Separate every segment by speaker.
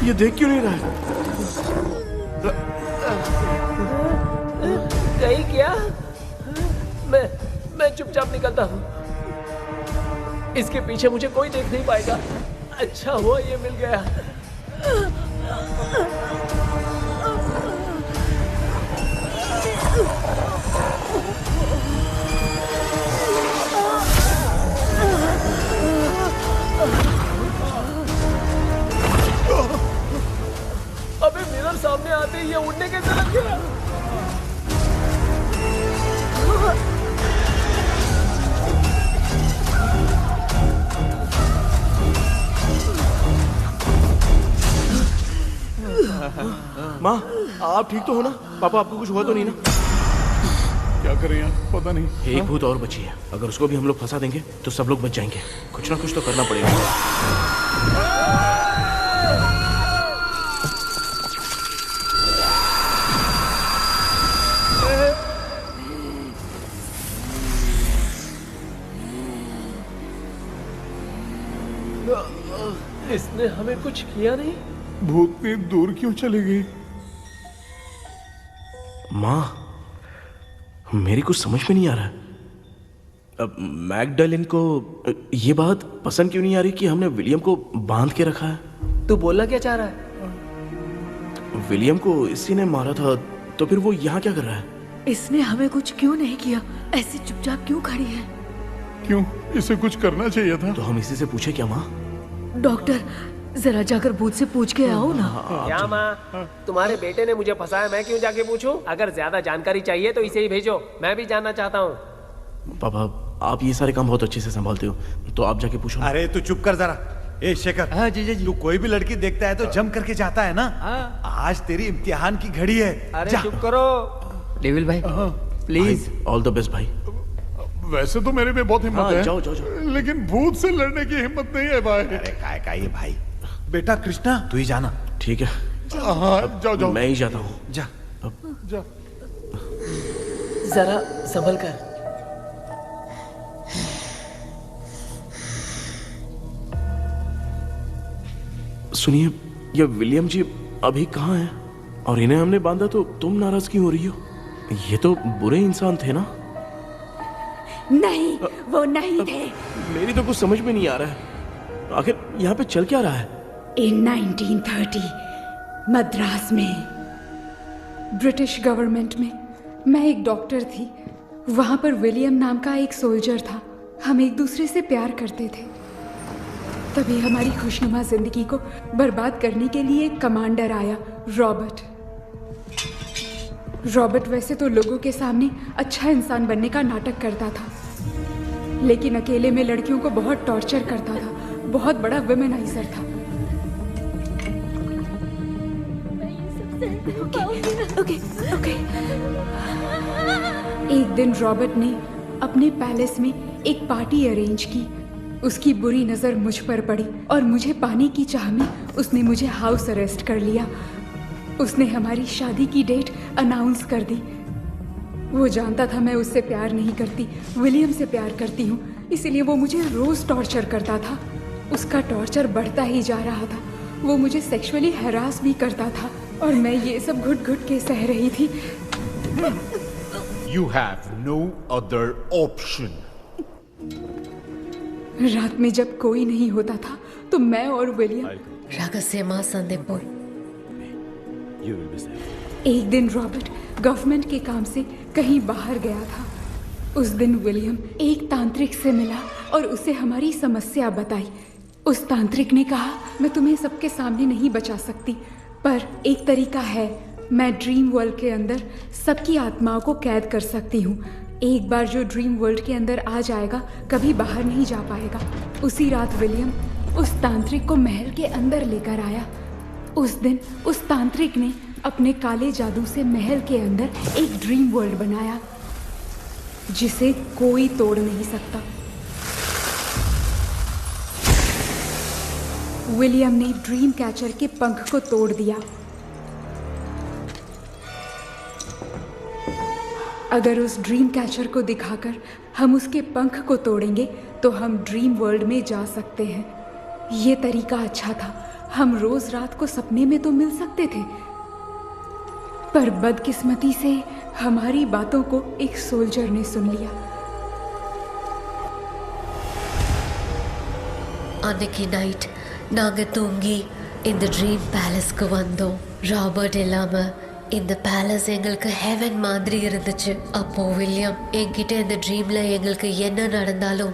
Speaker 1: ये देख क्यों नहीं रहा है?
Speaker 2: कहीं क्या? मैं चुपचाप निकलता हूँ। इसके पीछे मुझे कोई देख नहीं पाएगा। अच्छा हुआ ये मिल गया। अबे मिरर सामने आते ही ये उड़ने कैसे लग गया?
Speaker 1: माँ, आप ठीक तो हो ना? पापा आपको कुछ हुआ तो नहीं ना?
Speaker 3: क्या करें यार, पता नहीं।
Speaker 1: एक भूत और बची है। अगर उसको भी हम लोग फंसा देंगे तो सब लोग बच जाएंगे। कुछ ना कुछ तो करना पड़ेगा।
Speaker 2: इसने हमें कुछ किया नहीं।
Speaker 3: भूतनी दूर क्यों चली गई?
Speaker 1: माँ, मेरी कुछ समझ में नहीं आ रहा। अब मैगडालिन को ये बात पसंद क्यों नहीं आ रही कि हमने विलियम को बांध के रखा है?
Speaker 2: तू बोलना क्या चाह रहा है?
Speaker 1: विलियम को इसी ने मारा था, तो फिर वो यहाँ क्या कर रहा है?
Speaker 4: इसने हमें कुछ क्यों नहीं किया? ऐसे चुपचाप क्यों खड़ी है?
Speaker 3: क्यों, इसे कुछ करना चाहिए था।
Speaker 1: तो हम इसी से पूछे क्या माँ?
Speaker 4: डॉक्टर, जरा जाकर भूत से पूछ के आओ ना।
Speaker 2: क्या माँ, तुम्हारे बेटे ने मुझे फंसाया, मैं क्यों जाके पूछूं? अगर ज्यादा जानकारी चाहिए तो इसे ही भेजो, मैं भी जानना चाहता हूँ।
Speaker 1: पापा, आप ये सारे काम बहुत अच्छे से संभालते हो, तो आप जाके पूछो।
Speaker 5: अरे तू चुप कर जरा। ए शेखर,
Speaker 6: हाँ जी।
Speaker 5: तू कोई भी लड़की देखता है तो जम करके जाता है ना? आज तेरी इम्तिहान की घड़ी है।
Speaker 6: अरे चुप करो। डेविल भाई प्लीज।
Speaker 1: ऑल द बेस्ट भाई।
Speaker 3: वैसे तो मेरे में बहुत हिम्मत है।
Speaker 1: जाओ।
Speaker 3: लेकिन भूत से लड़ने की हिम्मत नहीं है भाई।
Speaker 5: अरे काय का ये भाई। बेटा कृष्णा, तू ही जाना।
Speaker 1: ठीक है।
Speaker 3: हाँ, जाओ।
Speaker 1: मैं ही जाता हूँ।
Speaker 5: जा।
Speaker 2: जरा संभल कर।
Speaker 1: सुनिए, ये विलियम जी अभी कहाँ हैं? और इन्हें हमने बांधा तो तुम नाराज क्यों हो रही हो? ये तो बुरे इंसान थे ना?
Speaker 4: नहीं, वो नहीं थे।
Speaker 1: मेरी तो कुछ समझ में नहीं आ रहा है। आखिर यहाँ पे चल क्या रहा है?
Speaker 4: इन 1930 मद्रास में ब्रिटिश गवर्नमेंट में मैं एक डॉक्टर थी। वहाँ पर विलियम नाम का एक सोल्जर था। हम एक दूसरे से प्यार करते थे। तभी हमारी खुशनुमा जिंदगी को बर्बाद करने के लिए एक कमांडर आया, रॉबर्ट। रॉबर्ट वैसे तो लोगों के सामने अच्छा इंसान बनने का नाटक करता था, लेकिन अकेले में लड़कियों को बहुत टॉर्चर करता था। बहुत बड़ा वुमेनाइजर था। ओके। एक दिन रॉबर्ट ने अपने पैलेस में एक पार्टी अरेंज की। उसकी बुरी नज़र मुझ पर पड़ी और मुझे पाने की चाह में उसने मुझे हाउस अरेस्ट कर लिया। उसने हमारी शादी की डेट अनाउंस कर दी। वो जानता था मैं उससे प्यार नहीं करती, विलियम से प्यार करती हूँ, इसीलिए वो मुझे रोज़ टॉर्चर करता था। उसका टॉर्चर बढ़ता ही जा रहा था। वो मुझे सेक्सुअली हैरास भी करता था और मैं ये सब घुट-घुट के सह रही थी।
Speaker 5: You have no other option.
Speaker 4: रात में जब कोई नहीं होता था तो मैं और विलियम एक दिन रॉबर्ट गवर्नमेंट के काम से कहीं बाहर गया था। उस दिन विलियम एक तांत्रिक से मिला और उसे हमारी समस्या बताई। उस तांत्रिक ने कहा, मैं तुम्हें सबके सामने नहीं बचा सकती, पर एक तरीका है। मैं ड्रीम वर्ल्ड के अंदर सबकी आत्माओं को कैद कर सकती हूँ। एक बार जो ड्रीम वर्ल्ड के अंदर आ जाएगा कभी बाहर नहीं जा पाएगा। उसी रात विलियम उस तांत्रिक को महल के अंदर लेकर आया। उस दिन उस तांत्रिक ने अपने काले जादू से महल के अंदर एक ड्रीम वर्ल्ड बनाया जिसे कोई तोड़ नहीं सकता। विलियम ने ड्रीम कैचर के पंख को तोड़ दिया। अगर उस ड्रीम कैचर को दिखाकर हम उसके पंख को तोड़ेंगे तो हम ड्रीम वर्ल्ड में जा सकते हैं। ये तरीका अच्छा था। हम रोज रात को सपने में तो मिल सकते थे, पर बदकिस्मती से हमारी बातों को एक सोल्जर ने सुन लिया।
Speaker 7: அன்னைக்கு நைட் நாங்க தூங்கி இந்த ட்ரீம் பேலஸ்க்கு வந்தோம். ராபர்ட் இல்லாம இந்த பேலஸ் எங்களுக்கு ஹெவன் மாதிரி இருந்துச்சு. அப்போ வில்லியம் என்கிட்ட இந்த ட்ரீம்ல எங்களுக்கு என்ன நடந்தாலும்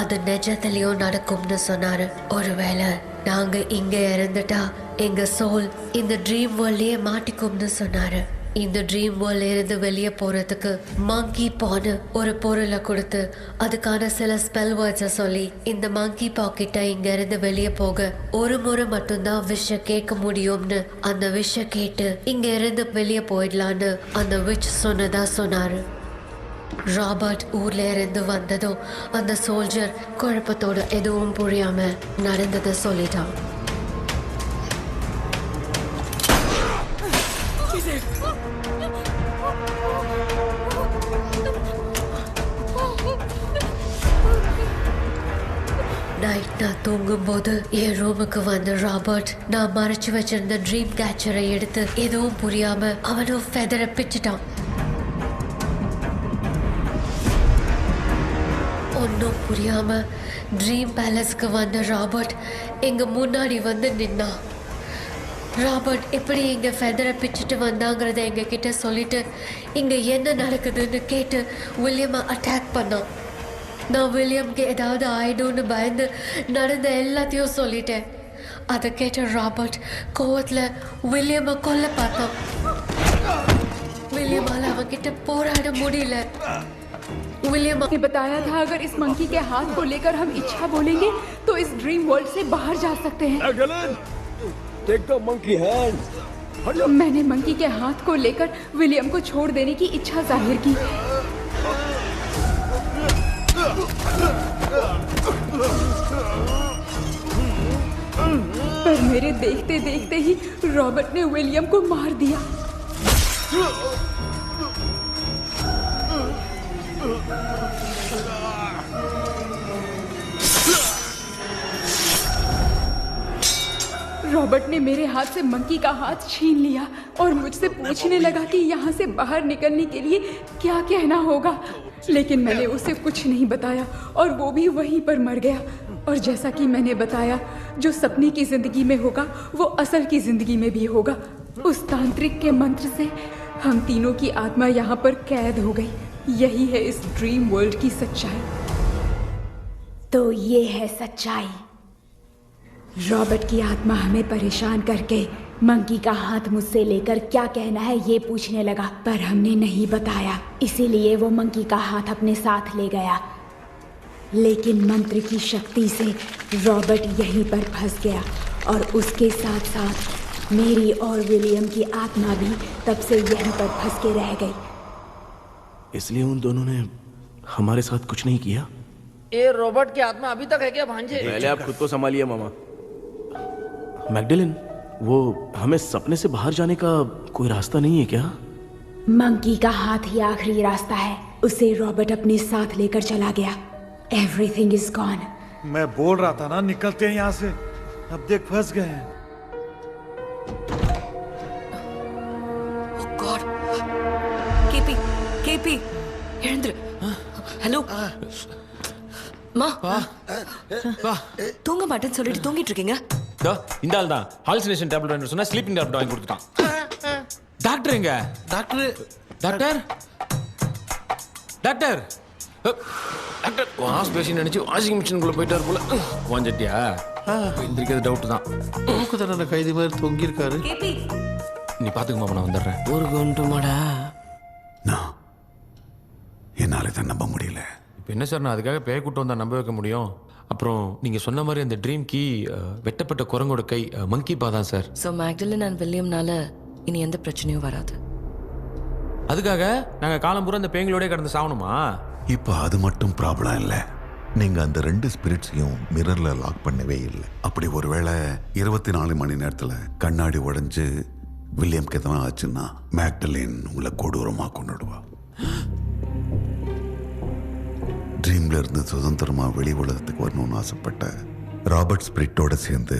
Speaker 7: அது நிஜத்திலயும் நடக்கும்னு சொன்னாரு. ஒருவேளை நாங்க இங்க இறந்துட்டா எங்க சோல் இந்த ட்ரீம் வேர்ல்ட்லயே மாட்டிக்கும்னு சொன்னாரு. இந்த ட்ரீம் வேர்ல்ட்ல இருந்து வெளியே போறதுக்கு மங்கி பான்னு ஒரு பொருளை கொடுத்து அதுக்கான சில ஸ்பெல் வேர்ட்ஸை சொல்லி இந்த மங்கி பாக்கிட்ட இங்க இருந்து வெளியே போக ஒரு முறை மட்டும்தான் விஷ கேட்க முடியும்னு அந்த விஷ கேட்டு இங்க இருந்து வெளியே போயிடலான்னு அந்த விச் சொன்னதா சொன்னாரு. ராபர்ட் ஊர்ல இருந்து வந்ததும் அந்த சோல்ஜர் குழப்பத்தோட எதுவும் புரியாம நடந்ததை சொல்லிட்டான். நைட் நான் தூங்கும்போது என் ரூமுக்கு வந்த ராபர்ட் நான் மறைச்சு வச்சிருந்த ட்ரீம் கேச்சரை எடுத்து எதுவும் புரியாம அவனும் ஃபெதரை பிச்சுட்டான். ஒன்னும் புரியாம ட்ரீம் பேலஸ்க்கு வந்த ராபர்ட் எங்க முன்னாடி வந்து நின்னான். ராபர்ட் எப்படி இங்க ஃபெதரை பிச்சுட்டு வந்தாங்கிறத எங்க கிட்ட சொல்லிட்டு இங்க என்ன நடக்குதுன்னு கேட்டு வில்லியமை அட்டாக் பண்ணான். நான் வில்லியம்க்கு ஏதாவது ஆயிடும்னு பயந்து நடந்த எல்லாத்தையும் சொல்லிட்டேன். அதை கேட்ட ராபர்ட் கோவத்துல வில்லியமை கொல்ல பார்த்தான். विलियम அவன்கிட்ட போராட முடியல. विलियम
Speaker 4: ने बताया था अगर इस मंकी के हाथ को लेकर हम इच्छा बोलेंगे तो इस ड्रीम वर्ल्ड से बाहर जा सकते हैं।
Speaker 8: Take the monkey hand.
Speaker 4: मैंने मंकी के हाथ को लेकर विलियम को छोड़ देने की इच्छा जाहिर की। पर मेरे देखते देखते ही रॉबर्ट ने विलियम को मार दिया। रॉबर्ट ने मेरे हाथ से मंकी का हाथ छीन लिया और मुझसे पूछने लगा कि यहाँ से बाहर निकलने के लिए क्या कहना होगा, लेकिन मैंने उसे कुछ नहीं बताया और वो भी वहीं पर मर गया। और जैसा कि मैंने बताया, जो सपने की जिंदगी में होगा वो असल की जिंदगी में भी होगा। उस तांत्रिक के मंत्र से हम तीनों की आत्मा यहाँ पर कैद हो गई। यही है इस ड्रीम वर्ल्ड की सच्चाई।
Speaker 9: तो ये है सच्चाई।
Speaker 4: रॉबर्ट की आत्मा हमें परेशान करके मंकी का हाथ मुझसे लेकर क्या कहना है ये पूछने लगा, पर हमने नहीं बताया, इसीलिए वो मंकी का हाथ अपने साथ ले गया। लेकिन मंत्र की शक्ति से रॉबर्ट यहीं पर फंस गया और उसके साथ साथ मेरी और विलियम की आत्मा भी तब से यहीं पर फंस के रह गई।
Speaker 1: इसलिए उन दोनों ने हमारे साथ कुछ नहीं किया।
Speaker 6: ये रॉबर्ट की आत्मा अभी तक है क्या भांजे?
Speaker 1: पहले आप खुद को संभालिए मामा। मैगडेलिन, वो हमें सपने से बाहर जाने का कोई रास्ता नहीं है क्या?
Speaker 9: मंकी का हाथ ही आखिरी रास्ता है। उसे रॉबर्ट अपने साथ लेकर चला गया। Everything is gone.
Speaker 5: मैं बोल रहा था ना निकलते हैं यहाँ से, अब देख फंस गए हैं।
Speaker 7: Oh God. KP, எழுந்துரு. ஹலோ மா, தூங்க மாட்டேன்னு சொல்லிட்டு தூங்கிட்டு இருக்கீங்க.
Speaker 10: இந்த ஆள் தான் ஹாலுசினேஷன் டேப்லெட் வாங்கி சொன்னா ஸ்லீப்பிங் டேப்லெட் வாங்கி கொடுத்துட்டான். டாக்டர் எங்க? Doctor doctor doctor doctor wash basin நினைச்சு வாஷிங் மிஷினுக்குள்ள போயிட்டாரு போல. வாஞ்சிட்டியா? எந்திரிக்கிறது டவுட் தான்.
Speaker 3: தூக்குதான கைதி மாதிரி தொங்கி இருக்காரு.
Speaker 10: நீ பாத்துக்கமா, நான் வந்துடுறேன்.
Speaker 2: ஒரு கொண்டுமாடா.
Speaker 3: என்னால இதை நம்ப முடியல.
Speaker 10: இப்போ என்ன சார், நான் அதுக்காக பேய் கூட்டம் வந்தா நம்ப வைக்க முடியும்? அப்புறம் நீங்க சொன்ன மாதிரி அந்த ட்ரீம் கீ வெட்டப்பட்ட குரங்கோட கை மங்கி பா தான் சார்.
Speaker 7: ஸோ மேக்டலின் அண்ட் வில்லியம்னால இனி எந்த பிரச்சனையும் வராது.
Speaker 10: அதுக்காக நாங்கள் காலம்பூரா அந்த பேய்களோடய கடந்து சாகணுமா?
Speaker 11: இப்போ அது மட்டும் ப்ராப்ளம் இல்லை. நீங்க அந்த 2 ஸ்பிரிட்ஸையும் மிரர்ல லாக் பண்ணவே இல்லை. அப்படி ஒருவேளை 24 மணி நேரத்துல கண்ணாடி உடைஞ்சு வில்லியம்க்கு எதனா ஆச்சுன்னா மேக்டலின் உங்களை கொடூரமா கொண்டுடுவா. ட்ரீம்ல இருந்து சுதந்திரமா வெளி உலகத்துக்கு வரணும்னு ஆசைப்பட்ட ராபர்ட் ஸ்பிரிட்டோட சேர்ந்து